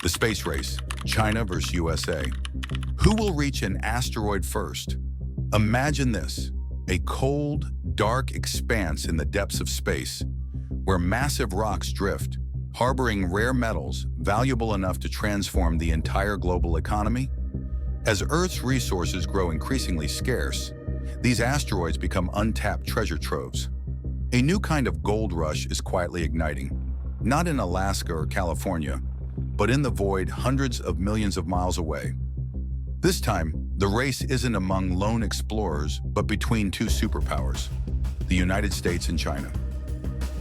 The space race, China versus USA. Who will reach an asteroid first? Imagine this, a cold, dark expanse in the depths of space, where massive rocks drift, harboring rare metals valuable enough to transform the entire global economy. As Earth's resources grow increasingly scarce, these asteroids become untapped treasure troves. A new kind of gold rush is quietly igniting, not in Alaska or California, but in the void hundreds of millions of miles away. This time, the race isn't among lone explorers, but between two superpowers, the United States and China.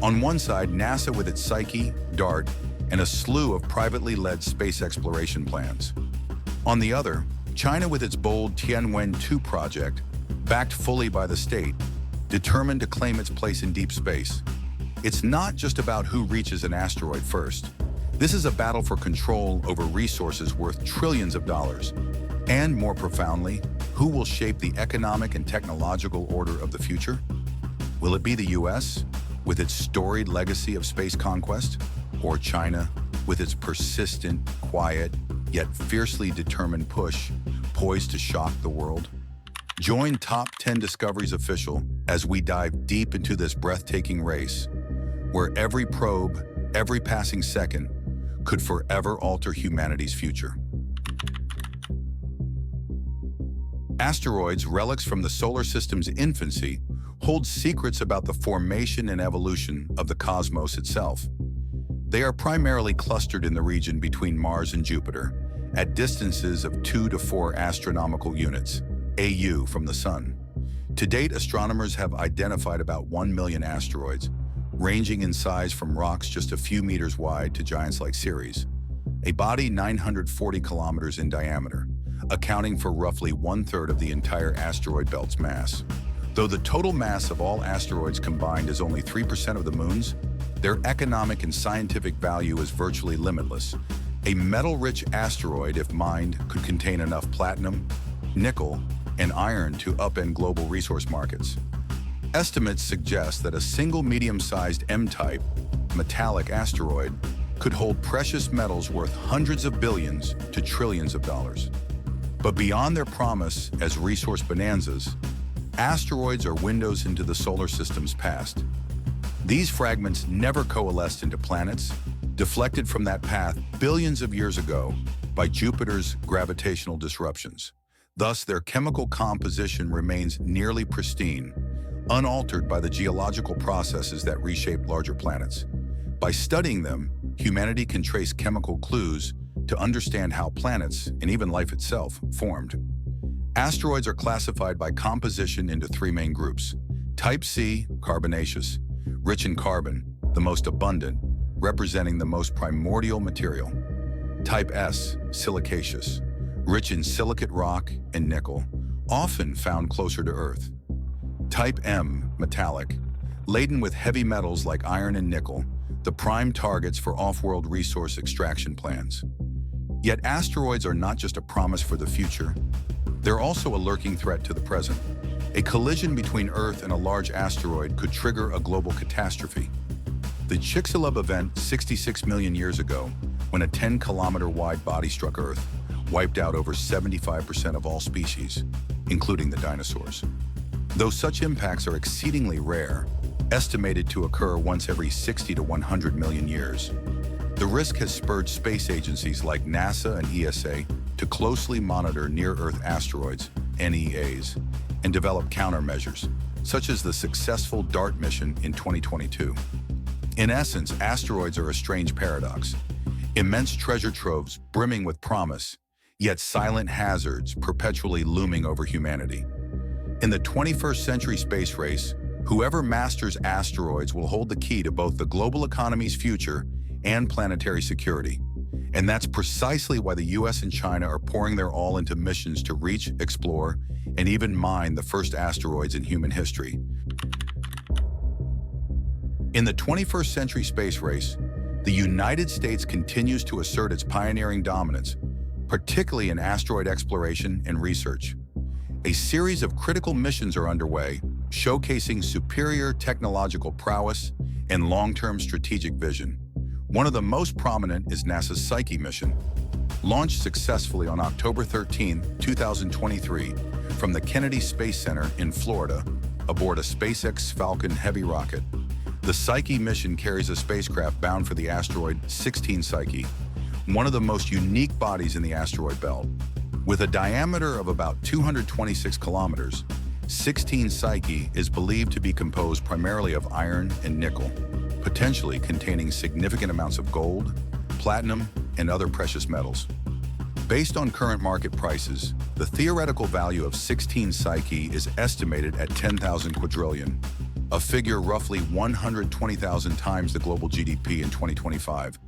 On one side, NASA with its Psyche, DART, and a slew of privately led space exploration plans. On the other, China with its bold Tianwen-2 project, backed fully by the state, determined to claim its place in deep space. It's not just about who reaches an asteroid first. This is a battle for control over resources worth trillions of dollars. And more profoundly, who will shape the economic and technological order of the future? Will it be the US, with its storied legacy of space conquest, or China, with its persistent, quiet, yet fiercely determined push, poised to shock the world? Join Top 10 Discoveries Official as we dive deep into this breathtaking race, where every probe, every passing second, could forever alter humanity's future. Asteroids, relics from the solar system's infancy, hold secrets about the formation and evolution of the cosmos itself. They are primarily clustered in the region between Mars and Jupiter, at distances of 2 to 4 astronomical units, AU, from the Sun. To date, astronomers have identified about 1 million asteroids, ranging in size from rocks just a few meters wide to giants like Ceres, a body 940 kilometers in diameter, accounting for roughly 1/3 of the entire asteroid belt's mass. Though the total mass of all asteroids combined is only 3% of the Moon's, their economic and scientific value is virtually limitless. A metal-rich asteroid, if mined, could contain enough platinum, nickel, and iron to upend global resource markets. Estimates suggest that a single medium-sized M-type, metallic asteroid could hold precious metals worth hundreds of billions to trillions of dollars. But beyond their promise as resource bonanzas, asteroids are windows into the solar system's past. These fragments never coalesced into planets, deflected from that path billions of years ago by Jupiter's gravitational disruptions. Thus, their chemical composition remains nearly pristine, unaltered by the geological processes that reshape larger planets. By studying them, humanity can trace chemical clues to understand how planets, and even life itself, formed. Asteroids are classified by composition into 3 main groups. Type C, carbonaceous, rich in carbon, the most abundant, representing the most primordial material. Type S, silicaceous, rich in silicate rock and nickel, often found closer to Earth. Type M, metallic, laden with heavy metals like iron and nickel, the prime targets for off-world resource extraction plans. Yet asteroids are not just a promise for the future, they're also a lurking threat to the present. A collision between Earth and a large asteroid could trigger a global catastrophe. The Chicxulub event 66 million years ago, when a 10-kilometer-wide body struck Earth, wiped out over 75% of all species, including the dinosaurs. Though such impacts are exceedingly rare, estimated to occur once every 60 to 100 million years, the risk has spurred space agencies like NASA and ESA to closely monitor near-Earth asteroids, NEAs, and develop countermeasures, such as the successful DART mission in 2022. In essence, asteroids are a strange paradox. Immense treasure troves brimming with promise, yet silent hazards perpetually looming over humanity. In the 21st century space race, whoever masters asteroids will hold the key to both the global economy's future and planetary security. And that's precisely why the US and China are pouring their all into missions to reach, explore, and even mine the first asteroids in human history. In the 21st century space race, the United States continues to assert its pioneering dominance, particularly in asteroid exploration and research. A series of critical missions are underway, showcasing superior technological prowess and long-term strategic vision. One of the most prominent is NASA's Psyche mission, launched successfully on October 13, 2023, from the Kennedy Space Center in Florida, aboard a SpaceX Falcon Heavy rocket. The Psyche mission carries a spacecraft bound for the asteroid 16 Psyche, one of the most unique bodies in the asteroid belt. With a diameter of about 226 kilometers, 16 Psyche is believed to be composed primarily of iron and nickel, potentially containing significant amounts of gold, platinum, and other precious metals. Based on current market prices, the theoretical value of 16 Psyche is estimated at 10,000 quadrillion, a figure roughly 120,000 times the global GDP in 2025,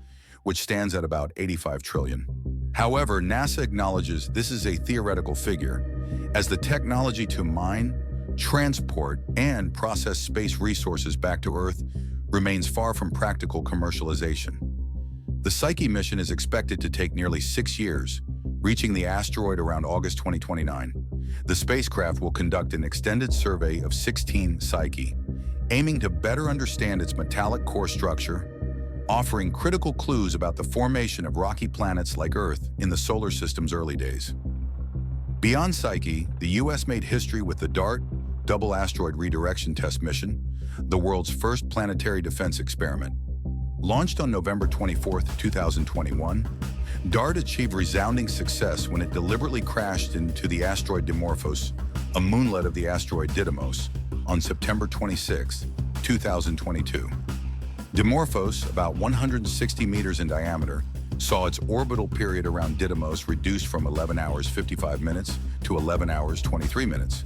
which stands at about 85 trillion. However, NASA acknowledges this is a theoretical figure, as the technology to mine, transport, and process space resources back to Earth remains far from practical commercialization. The Psyche mission is expected to take nearly 6 years, reaching the asteroid around August 2029. The spacecraft will conduct an extended survey of 16 Psyche, aiming to better understand its metallic core structure, offering critical clues about the formation of rocky planets like Earth in the solar system's early days. Beyond Psyche, the U.S. made history with the DART Double Asteroid Redirection Test Mission, the world's first planetary defense experiment. Launched on November 24, 2021, DART achieved resounding success when it deliberately crashed into the asteroid Dimorphos, a moonlet of the asteroid Didymos, on September 26, 2022. Dimorphos, about 160 meters in diameter, saw its orbital period around Didymos reduced from 11 hours 55 minutes to 11 hours 23 minutes,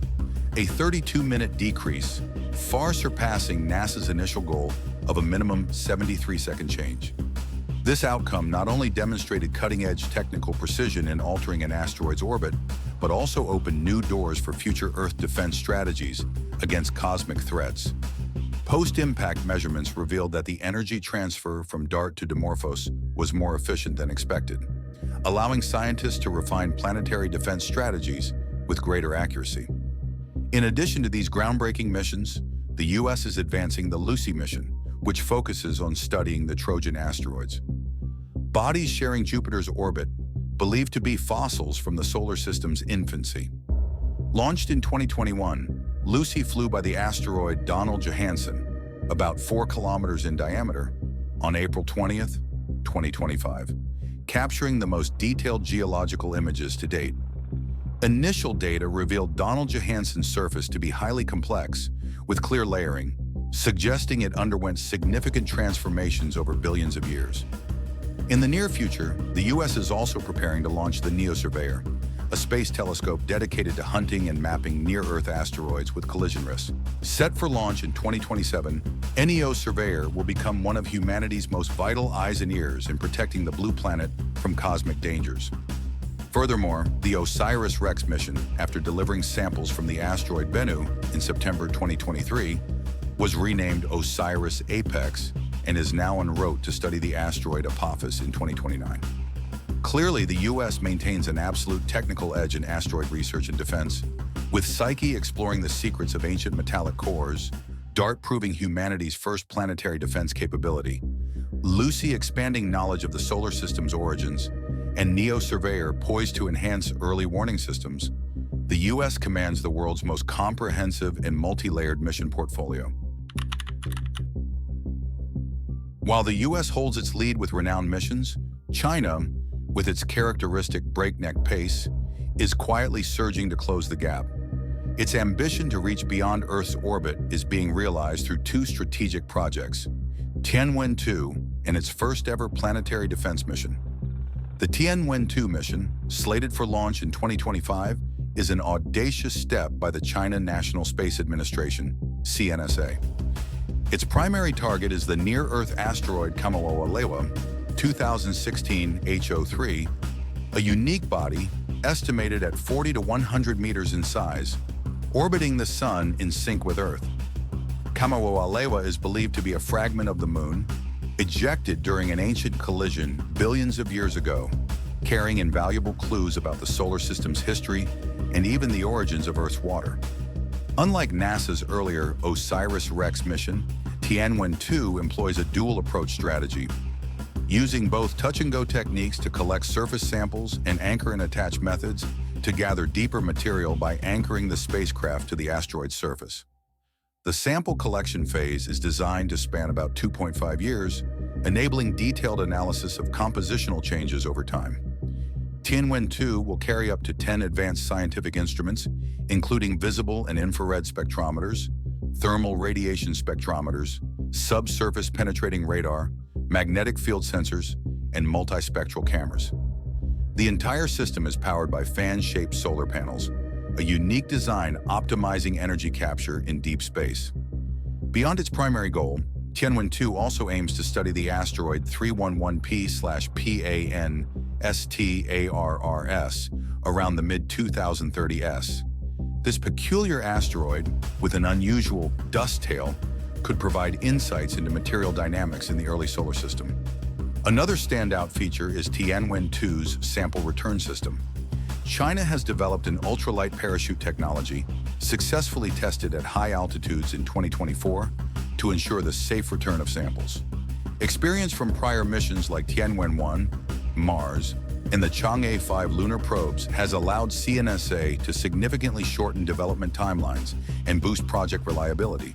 a 32-minute decrease, far surpassing NASA's initial goal of a minimum 73-second change. This outcome not only demonstrated cutting-edge technical precision in altering an asteroid's orbit, but also opened new doors for future Earth defense strategies against cosmic threats. Post-impact measurements revealed that the energy transfer from DART to Dimorphos was more efficient than expected, allowing scientists to refine planetary defense strategies with greater accuracy. In addition to these groundbreaking missions, the U.S. is advancing the Lucy mission, which focuses on studying the Trojan asteroids. Bodies sharing Jupiter's orbit, believed to be fossils from the solar system's infancy. Launched in 2021, Lucy flew by the asteroid Donald Johanson, about 4 kilometers in diameter, on April 20th, 2025, capturing the most detailed geological images to date. Initial data revealed Donald Johanson's surface to be highly complex, with clear layering, suggesting it underwent significant transformations over billions of years. In the near future, the U.S. is also preparing to launch the NEO Surveyor, a space telescope dedicated to hunting and mapping near-Earth asteroids with collision risks. Set for launch in 2027, NEO Surveyor will become one of humanity's most vital eyes and ears in protecting the blue planet from cosmic dangers. Furthermore, the OSIRIS-REx mission, after delivering samples from the asteroid Bennu in September 2023, was renamed OSIRIS-APEX and is now en route to study the asteroid Apophis in 2029. Clearly, the U.S. maintains an absolute technical edge in asteroid research and defense, with Psyche exploring the secrets of ancient metallic cores, DART proving humanity's first planetary defense capability, Lucy expanding knowledge of the solar system's origins, and NEO Surveyor poised to enhance early warning systems. The U.S. commands the world's most comprehensive and multi-layered mission portfolio. While the U.S. holds its lead with renowned missions, China, with its characteristic breakneck pace, is quietly surging to close the gap. Its ambition to reach beyond Earth's orbit is being realized through 2 strategic projects, Tianwen-2 and its first-ever planetary defense mission. The Tianwen-2 mission, slated for launch in 2025, is an audacious step by the China National Space Administration, CNSA. Its primary target is the near-Earth asteroid Kamoa-Walewa 2016 HO3, a unique body estimated at 40 to 100 meters in size, orbiting the Sun in sync with Earth. Kamoa-Walewa is believed to be a fragment of the Moon, ejected during an ancient collision billions of years ago, carrying invaluable clues about the solar system's history and even the origins of Earth's water. Unlike NASA's earlier OSIRIS-REx mission, Tianwen-2 employs a dual-approach strategy. using both touch-and-go techniques to collect surface samples and anchor and attach methods to gather deeper material by anchoring the spacecraft to the asteroid's surface. The sample collection phase is designed to span about 2.5 years, enabling detailed analysis of compositional changes over time. Tianwen-2 will carry up to 10 advanced scientific instruments, including visible and infrared spectrometers, thermal radiation spectrometers, subsurface penetrating radar, magnetic field sensors, and multispectral cameras. The entire system is powered by fan-shaped solar panels, a unique design optimizing energy capture in deep space. Beyond its primary goal, Tianwen-2 also aims to study the asteroid 311P/PAN-STARRS around the mid-2030s. This peculiar asteroid, with an unusual dust tail, could provide insights into material dynamics in the early solar system. Another standout feature is Tianwen-2's sample return system. China has developed an ultralight parachute technology, successfully tested at high altitudes in 2024, to ensure the safe return of samples. Experience from prior missions like Tianwen-1, Mars, and the Chang'e 5 lunar probes has allowed CNSA to significantly shorten development timelines and boost project reliability.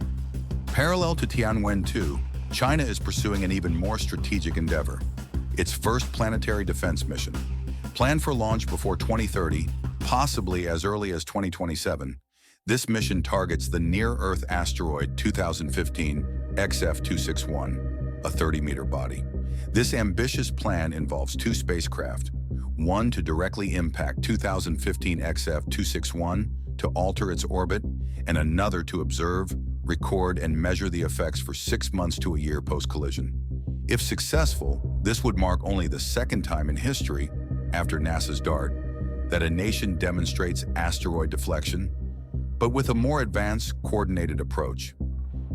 Parallel to Tianwen-2, China is pursuing an even more strategic endeavor, its first planetary defense mission. Planned for launch before 2030, possibly as early as 2027, this mission targets the near-Earth asteroid 2015 XF261, a 30-meter body. This ambitious plan involves two spacecraft, one to directly impact 2015 XF261 to alter its orbit, and another to observe, record, and measure the effects for 6 months to a year post-collision. If successful, this would mark only the second time in history, after NASA's DART, that a nation demonstrates asteroid deflection, but with a more advanced, coordinated approach.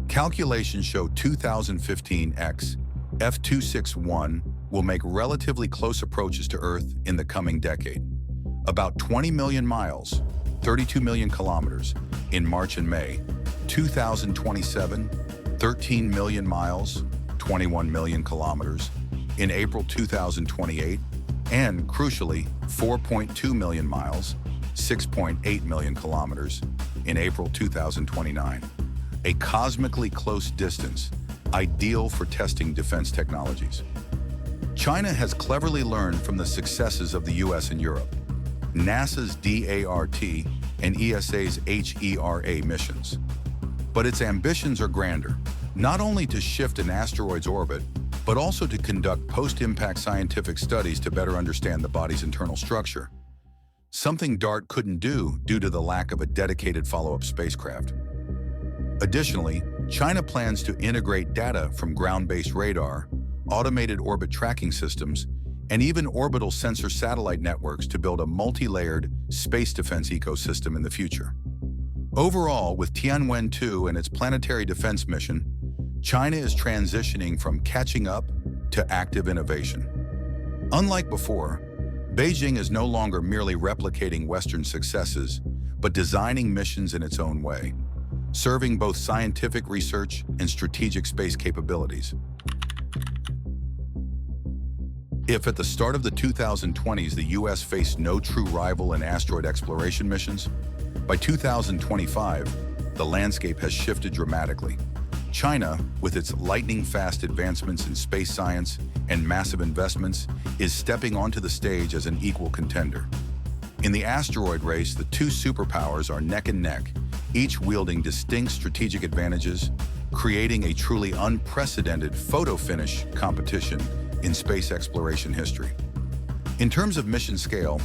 Calculations show 2015 XF261 will make relatively close approaches to Earth in the coming decade. About 20 million miles, 32 million kilometers, in March and May. 2027, 13 million miles, 21 million kilometers, in April 2028, and, crucially, 4.2 million miles, 6.8 million kilometers, in April 2029. A cosmically close distance, ideal for testing defense technologies. China has cleverly learned from the successes of the US and Europe, NASA's DART and ESA's HERA missions. But its ambitions are grander, not only to shift an asteroid's orbit, but also to conduct post-impact scientific studies to better understand the body's internal structure. Something DART couldn't do due to the lack of a dedicated follow-up spacecraft. Additionally, China plans to integrate data from ground-based radar, automated orbit tracking systems, and even orbital sensor satellite networks to build a multi-layered space defense ecosystem in the future. Overall, with Tianwen-2 and its planetary defense mission, China is transitioning from catching up to active innovation. Unlike before, Beijing is no longer merely replicating Western successes, but designing missions in its own way, serving both scientific research and strategic space capabilities. If at the start of the 2020s the US faced no true rival in asteroid exploration missions, by 2025, the landscape has shifted dramatically. China, with its lightning-fast advancements in space science and massive investments, is stepping onto the stage as an equal contender. In the asteroid race, the two superpowers are neck and neck, each wielding distinct strategic advantages, creating a truly unprecedented photo-finish competition in space exploration history. In terms of mission scale,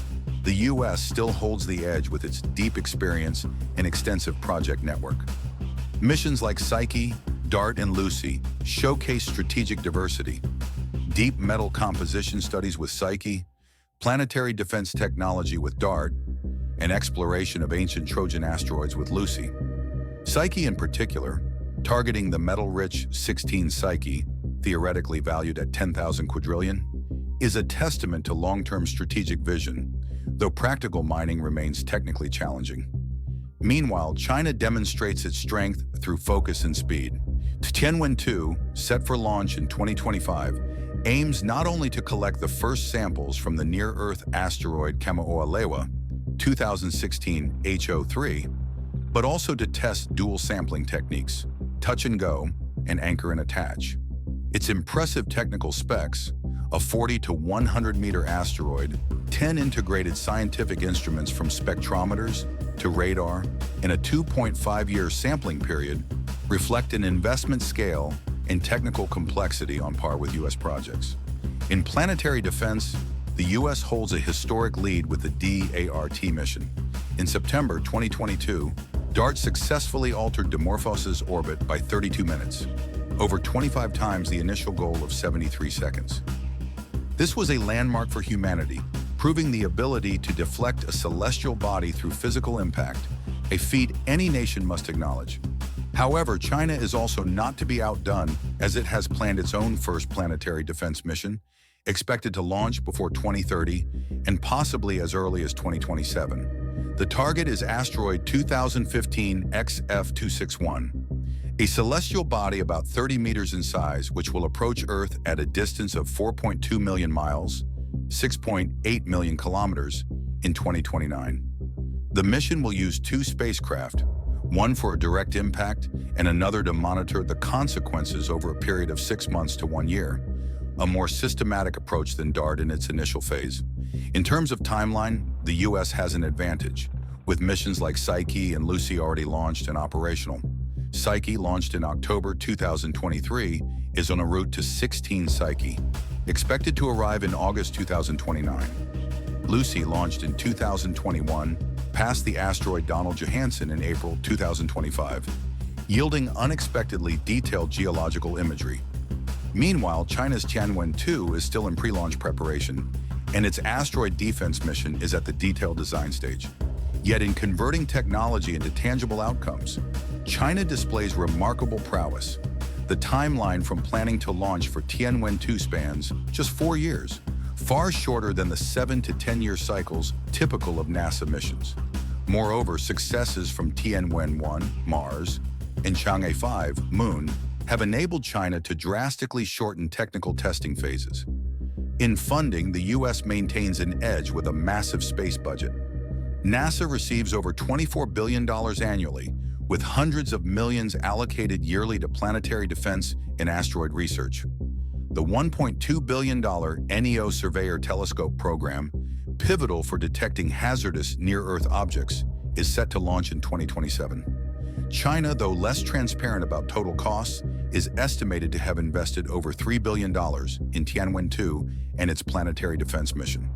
the US still holds the edge with its deep experience and extensive project network. Missions like Psyche, DART, and Lucy showcase strategic diversity, deep metal composition studies with Psyche, planetary defense technology with DART, and exploration of ancient Trojan asteroids with Lucy. Psyche in particular, targeting the metal-rich 16 Psyche, theoretically valued at 10,000 quadrillion, is a testament to long-term strategic vision, though practical mining remains technically challenging. Meanwhile, China demonstrates its strength through focus and speed. Tianwen-2, set for launch in 2025, aims not only to collect the first samples from the near-Earth asteroid Kameolewa 2016 HO3, but also to test dual sampling techniques, touch and go, and anchor and attach. Its impressive technical specs, a 40 to 100 meter asteroid, 10 integrated scientific instruments from spectrometers to radar, and a 2.5-year sampling period, reflect an investment scale and technical complexity on par with U.S. projects. In planetary defense, the U.S. holds a historic lead with the DART mission. In September 2022, DART successfully altered Dimorphos's orbit by 32 minutes, over 25 times the initial goal of 73 seconds. This was a landmark for humanity, proving the ability to deflect a celestial body through physical impact, a feat any nation must acknowledge. However, China is also not to be outdone, as it has planned its own first planetary defense mission, expected to launch before 2030 and possibly as early as 2027. The target is Asteroid 2015 XF261, a celestial body about 30 meters in size, which will approach Earth at a distance of 4.2 million miles, 6.8 million kilometers, in 2029. The mission will use two spacecraft, one for a direct impact and another to monitor the consequences over a period of 6 months to 1 year, a more systematic approach than DART in its initial phase. In terms of timeline, the U.S. has an advantage, with missions like Psyche and Lucy already launched and operational. Psyche, launched in October 2023, is on a route to 16 Psyche, expected to arrive in August 2029. Lucy, launched in 2021, passed the asteroid Donald Johanson in April 2025, yielding unexpectedly detailed geological imagery. Meanwhile, China's Tianwen-2 is still in pre-launch preparation, and its asteroid defense mission is at the detailed design stage. Yet in converting technology into tangible outcomes, China displays remarkable prowess. The timeline from planning to launch for Tianwen-2 spans just 4 years, far shorter than the 7 to 10-year cycles typical of NASA missions. Moreover, successes from Tianwen-1, Mars, and Chang'e 5, Moon, have enabled China to drastically shorten technical testing phases. In funding, the U.S. maintains an edge with a massive space budget. NASA receives over $24 billion annually, with hundreds of millions allocated yearly to planetary defense and asteroid research. The $1.2 billion NEO Surveyor Telescope program, pivotal for detecting hazardous near-Earth objects, is set to launch in 2027. China, though less transparent about total costs, is estimated to have invested over $3 billion in Tianwen-2 and its planetary defense mission.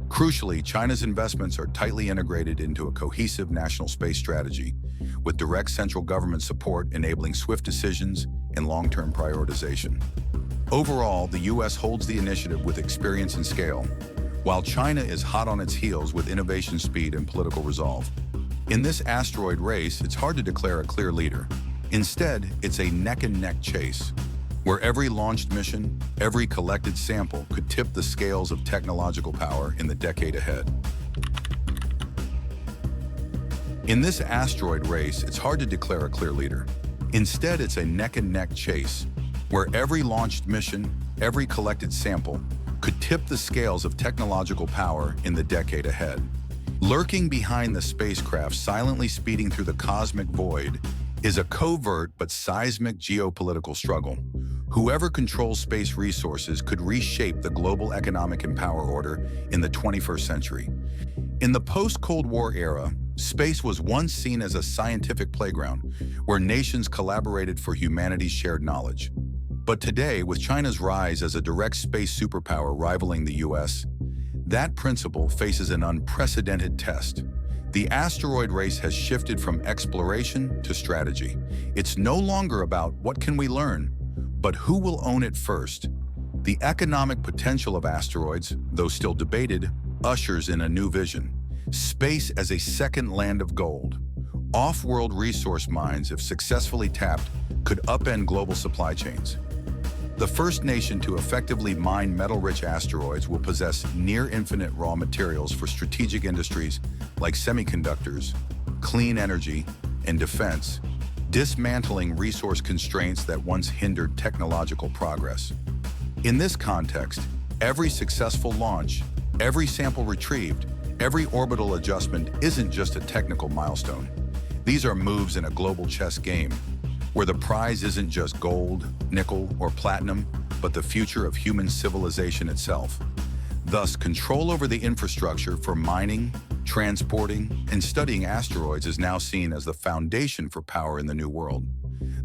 Crucially, China's investments are tightly integrated into a cohesive national space strategy, with direct central government support enabling swift decisions and long-term prioritization. Overall, the U.S. holds the initiative with experience and scale, while China is hot on its heels with innovation speed and political resolve. In this asteroid race, it's hard to declare a clear leader. Instead, it's a neck-and-neck chase, where every launched mission, every collected sample could tip the scales of technological power in the decade ahead. In this asteroid race, it's hard to declare a clear leader. Instead, it's a neck-and-neck chase, where every launched mission, every collected sample, could tip the scales of technological power in the decade ahead. Lurking behind the spacecraft silently speeding through the cosmic void is a covert but seismic geopolitical struggle. Whoever controls space resources could reshape the global economic and power order in the 21st century. In the post-Cold War era, space was once seen as a scientific playground where nations collaborated for humanity's shared knowledge. But today, with China's rise as a direct space superpower rivaling the US, that principle faces an unprecedented test. The asteroid race has shifted from exploration to strategy. It's no longer about what can we learn, but who will own it first. The economic potential of asteroids, though still debated, ushers in a new vision. Space as a second land of gold. Off-world resource mines, if successfully tapped, could upend global supply chains. The first nation to effectively mine metal-rich asteroids will possess near-infinite raw materials for strategic industries like semiconductors, clean energy, and defense, dismantling resource constraints that once hindered technological progress. In this context, every successful launch, every sample retrieved, every orbital adjustment isn't just a technical milestone. These are moves in a global chess game, where the prize isn't just gold, nickel, or platinum, but the future of human civilization itself. Thus, control over the infrastructure for mining, transporting, and studying asteroids is now seen as the foundation for power in the new world.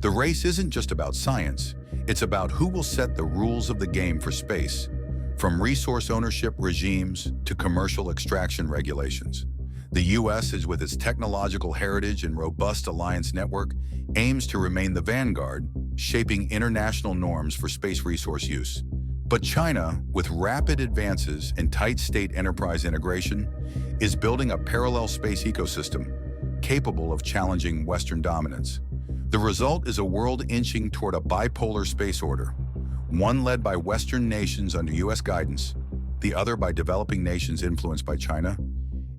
The race isn't just about science, it's about who will set the rules of the game for space, from resource ownership regimes to commercial extraction regulations. The US, with its technological heritage and robust alliance network, aims to remain the vanguard, shaping international norms for space resource use. But China, with rapid advances in tight state enterprise integration, is building a parallel space ecosystem capable of challenging Western dominance. The result is a world inching toward a bipolar space order, one led by Western nations under US guidance, the other by developing nations influenced by China,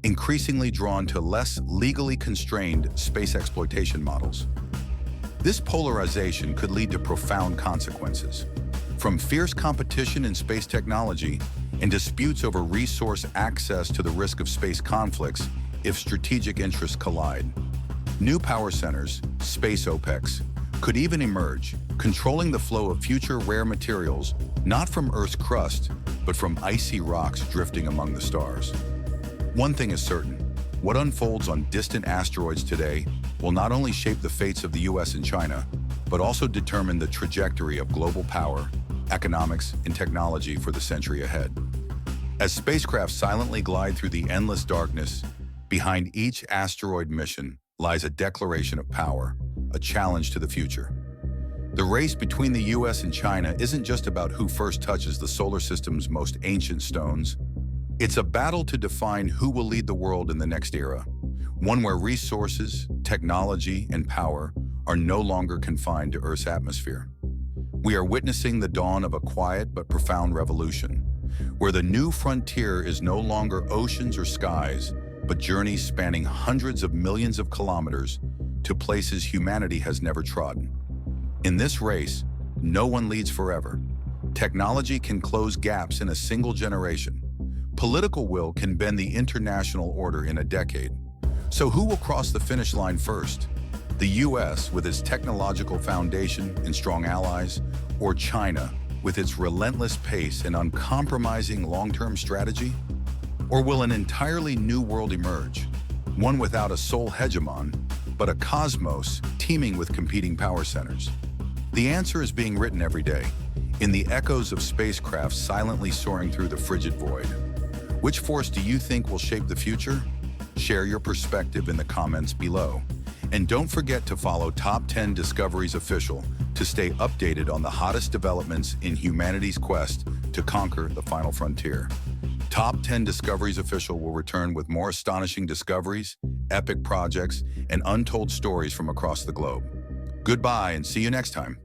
increasingly drawn to less legally constrained space exploitation models. This polarization could lead to profound consequences, from fierce competition in space technology and disputes over resource access to the risk of space conflicts if strategic interests collide. New power centers, space OPECs, could even emerge, controlling the flow of future rare materials, not from Earth's crust, but from icy rocks drifting among the stars. One thing is certain, what unfolds on distant asteroids today will not only shape the fates of the US and China, but also determine the trajectory of global power, economics, and technology for the century ahead. As spacecraft silently glide through the endless darkness, behind each asteroid mission lies a declaration of power, a challenge to the future. The race between the US and China isn't just about who first touches the solar system's most ancient stones. It's a battle to define who will lead the world in the next era, one where resources, technology, and power are no longer confined to Earth's atmosphere. We are witnessing the dawn of a quiet but profound revolution, where the new frontier is no longer oceans or skies, but journeys spanning hundreds of millions of kilometers to places humanity has never trodden. In this race, no one leads forever. Technology can close gaps in a single generation. Political will can bend the international order in a decade. So who will cross the finish line first? The US, with its technological foundation and strong allies, or China, with its relentless pace and uncompromising long-term strategy? Or will an entirely new world emerge, one without a sole hegemon, but a cosmos teeming with competing power centers? The answer is being written every day, in the echoes of spacecraft silently soaring through the frigid void. Which force do you think will shape the future? Share your perspective in the comments below. And don't forget to follow Top 10 Discoveries Official to stay updated on the hottest developments in humanity's quest to conquer the final frontier. Top 10 Discoveries Official will return with more astonishing discoveries, epic projects, and untold stories from across the globe. Goodbye and see you next time.